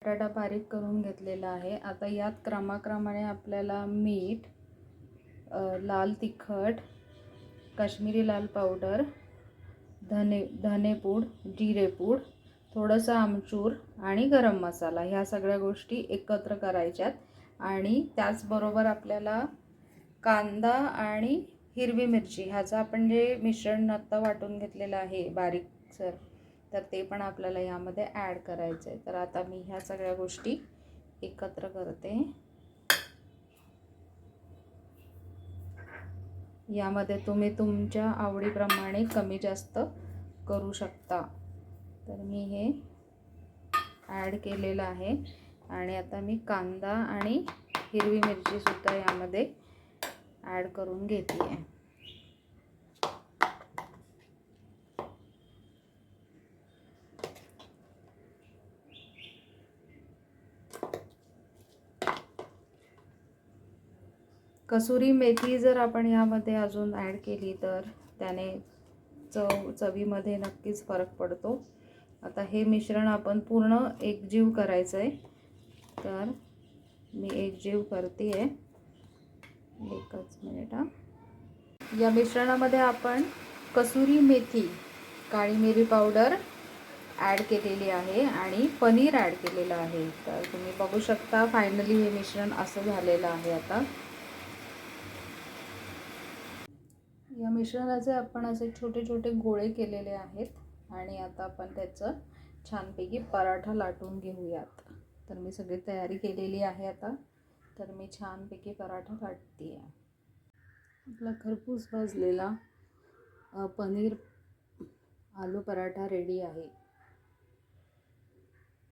बटाटा बारीक करून घेतलेला आहे। आता यात क्रमाक्रमाने आपल्याला मीठ, लाल तिखट, काश्मीरी लाल पावडर, धनेपूड, जिरेपूड, थोडंसं आमचूर आणि गरम मसाला ह्या सगळ्या गोष्टी एकत्र करायच्यात। आणि त्याचबरोबर आपल्याला कांदा आणि हिरवी मिरची ह्याचं आपण जे मिश्रण आता वाटून घेतलेलं आहे बारीकसर, तर ते पण आपल्याला यामध्ये ॲड करायचं आहे। तर आता मी ह्या सगळ्या गोष्टी एकत्र करते। यामध्ये तुम्ही तुमच्या आवडीप्रमाणे कमी जास्त करू शकता। तर मी हे ॲड केलेलं आहे आणि आता मी कांदा आणि हिरवी मिरची सुद्धा यामध्ये ॲड करून घेते आहे। कसुरी मेथी जर आपण यामध्ये अजून ॲड केली तर त्याने चवीमध्ये नक्कीच फरक पडतो। आता हे मिश्रण आपण पूर्ण एकजीव करायचं आहे। तर मी एकजीव करते आहे। एकच मिनिट हां। या मिश्रणामध्ये आपण कसुरी मेथी, काळी मिरी पावडर ॲड केलेली आहे आणि पनीर ॲड केलेलं आहे। तर तुम्ही बघू शकता फायनली हे मिश्रण असं झालेलं आहे। आता या मिश्रणाचे आपण असे छोटे छोटे गोळे केलेले आहेत आणि आता आपण त्याचं छानपैकी पराठा लाटून घेऊयात। तर मी सगळी तयारी केलेली आहे आता। तर मी छानपैकी पराठा लाटते आहे। आपला खरपूस भाजलेला पनीर आलू पराठा रेडी आहे।